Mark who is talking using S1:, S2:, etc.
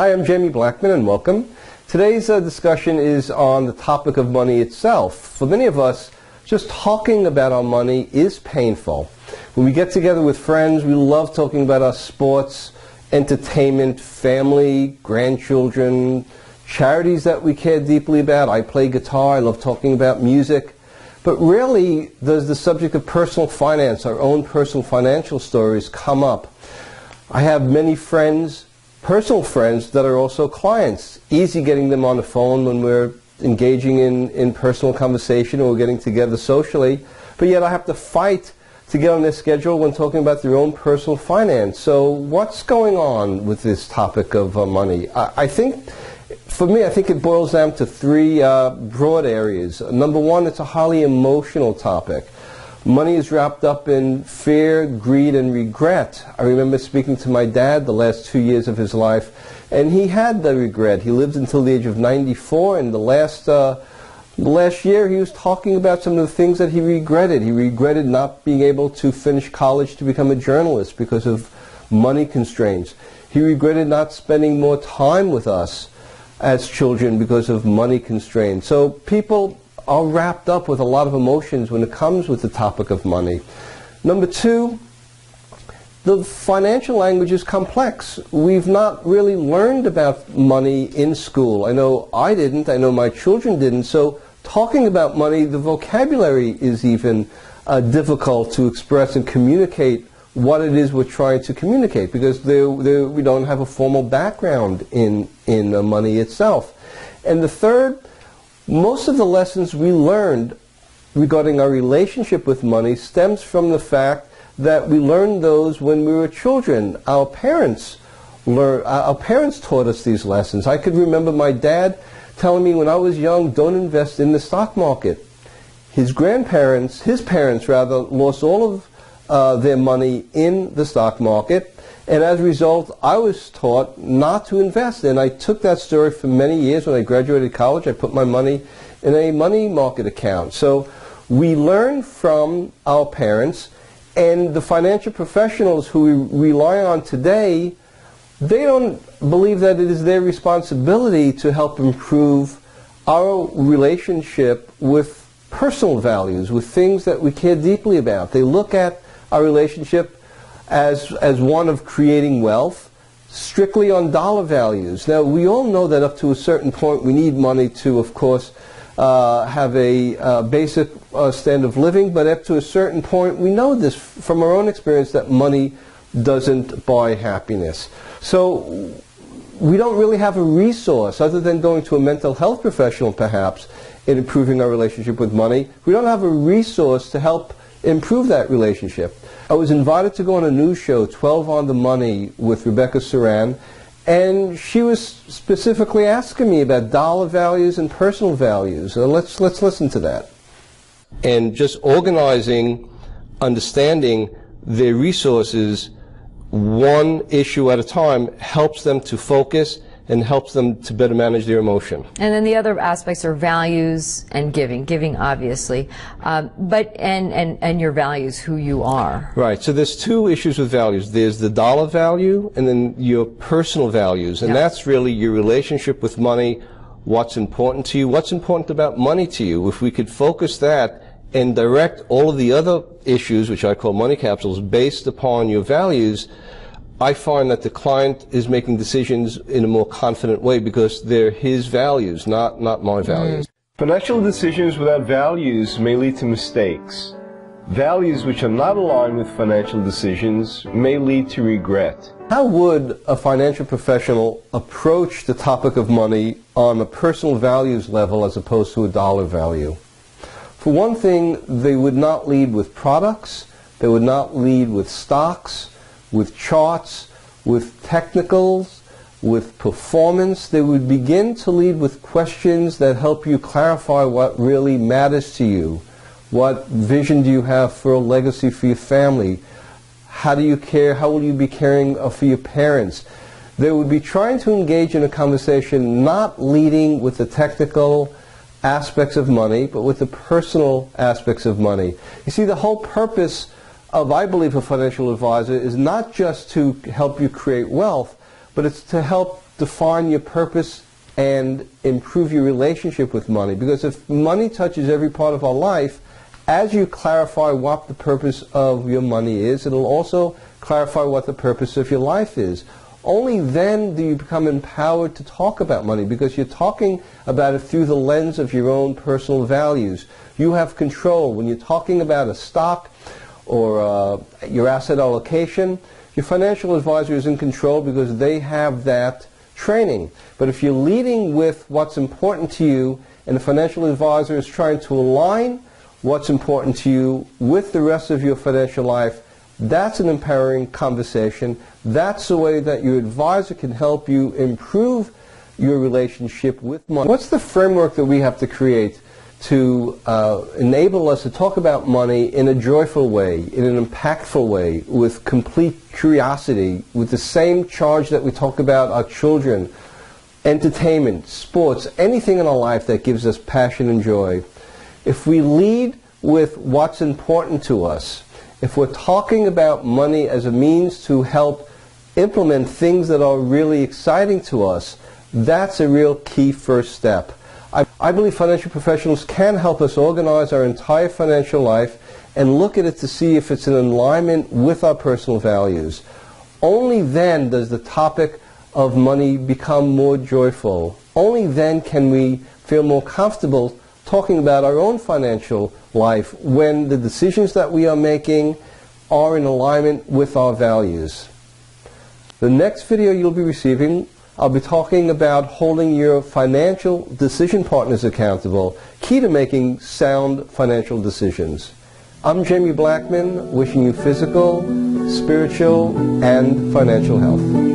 S1: Hi, I'm Jamie Blackman and welcome. Today's discussion is on the topic of money itself. For many of us, just talking about our money is painful. When we get together with friends, we love talking about our sports, entertainment, family, grandchildren, charities that we care deeply about. I play guitar, I love talking about music. But rarely does the subject of personal finance, our own personal financial stories, come up. I have many friends, personal friends, that are also clients. Easy getting them on the phone when we're engaging in personal conversation or getting together socially. But yet I have to fight to get on their schedule when talking about their own personal finance. So what's going on with this topic of money? I think, for me, I think it boils down to three broad areas. Number one, it's a highly emotional topic. Money is wrapped up in fear, greed, and regret. I remember speaking to my dad the last 2 years of his life, and he had the regret. He lived until the age of 94, and the last year he was talking about some of the things that he regretted. He regretted not being able to finish college to become a journalist because of money constraints. He regretted not spending more time with us as children because of money constraints. So people are wrapped up with a lot of emotions when it comes with the topic of money. Number two, the financial language is complex. We've not really learned about money in school. I know I didn't, I know my children didn't, so talking about money, the vocabulary is even difficult to express and communicate what it is we're trying to communicate, because we don't have a formal background in money itself. And the third, most of the lessons we learned regarding our relationship with money stems from the fact that we learned those when we were children. Our parents taught us these lessons. I could remember my dad telling me when I was young, don't invest in the stock market. His parents lost all of their money in the stock market, and as a result, I was taught not to invest. And I took that story for many years. When I graduated college, I put my money in a money market account. So we learn from our parents, and the financial professionals who we rely on today, they don't believe that it is their responsibility to help improve our relationship with personal values, with things that we care deeply about. They look at our relationship as one of creating wealth, strictly on dollar values. Now, we all know that up to a certain point we need money to, of course, have a basic standard of living, but up to a certain point we know this from our own experience that money doesn't buy happiness. So we don't really have a resource other than going to a mental health professional perhaps in improving our relationship with money. We don't have a resource to help improve that relationship. I was invited to go on a news show, 12 on the Money, with Rebecca Saran, and she was specifically asking me about dollar values and personal values. Let's listen to that. And just organizing, understanding their resources, one issue at a time, helps them to focus and helps them to better manage their emotion.
S2: And then the other aspects are values and giving obviously, but your values, who you are.
S1: Right, so there's two issues with values. There's the dollar value and then your personal values, and
S2: yeah.
S1: That's really your relationship with money, what's important to you, what's important about money to you. If we could focus that and direct all of the other issues, which I call money capsules, based upon your values, I find that the client is making decisions in a more confident way because they're his values, not my values. Financial decisions without values may lead to mistakes. Values which are not aligned with financial decisions may lead to regret. How would a financial professional approach the topic of money on a personal values level as opposed to a dollar value? For one thing, they would not lead with products, they would not lead with stocks, with charts, with technicals, with performance. They would begin to lead with questions that help you clarify what really matters to you. What vision do you have for a legacy for your family? How do you care? How will you be caring for your parents? They would be trying to engage in a conversation not leading with the technical aspects of money, but with the personal aspects of money. You see, the whole purpose of, I believe, a financial advisor is not just to help you create wealth, but it's to help define your purpose and improve your relationship with money. Because if money touches every part of our life, as you clarify what the purpose of your money is, it'll also clarify what the purpose of your life is. Only then do you become empowered to talk about money, because you're talking about it through the lens of your own personal values. You have control. When you're talking about a stock or your asset allocation, your financial advisor is in control because they have that training. But if you're leading with what's important to you and the financial advisor is trying to align what's important to you with the rest of your financial life, that's an empowering conversation. That's the way that your advisor can help you improve your relationship with money. What's the framework that we have to create to enable us to talk about money in a joyful way, in an impactful way, with complete curiosity, with the same charge that we talk about our children, entertainment, sports, anything in our life that gives us passion and joy? If we lead with what's important to us, if we're talking about money as a means to help implement things that are really exciting to us, that's a real key first step. I believe financial professionals can help us organize our entire financial life and look at it to see if it's in alignment with our personal values. Only then does the topic of money become more joyful. Only then can we feel more comfortable talking about our own financial life when the decisions that we are making are in alignment with our values. The next video you'll be receiving, I'll be talking about holding your financial decision partners accountable, key to making sound financial decisions. I'm Jamie Blackman, wishing you physical, spiritual, and financial health.